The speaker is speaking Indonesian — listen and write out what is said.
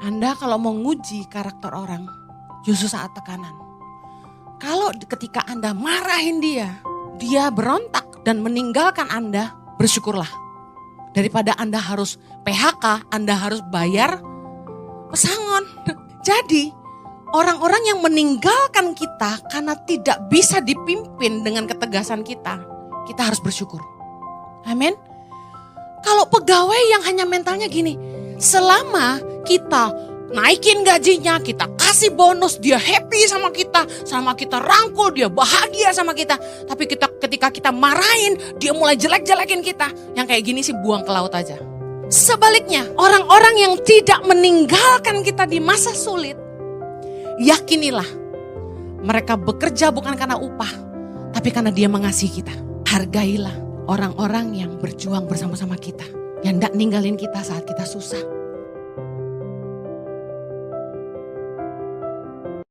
Anda kalau mau nguji karakter orang, justru saat tekanan. Kalau ketika Anda marahin dia berontak dan meninggalkan Anda, bersyukurlah. Daripada Anda harus PHK, Anda harus bayar pesangon. Jadi orang-orang yang meninggalkan kita karena tidak bisa dipimpin dengan ketegasan kita harus bersyukur. Amin. Kalau pegawai yang hanya mentalnya gini, selama kita naikin gajinya, kita kasih bonus, dia happy sama kita, sama kita rangkul, dia bahagia sama kita. Tapi ketika kita marahin, dia mulai jelek-jelekin kita. Yang kayak gini sih buang ke laut aja. Sebaliknya, orang-orang yang tidak meninggalkan kita di masa sulit, yakinilah mereka bekerja bukan karena upah, tapi karena dia mengasihi kita. Hargailah orang-orang yang berjuang bersama-sama kita, yang tidak ninggalin kita saat kita susah.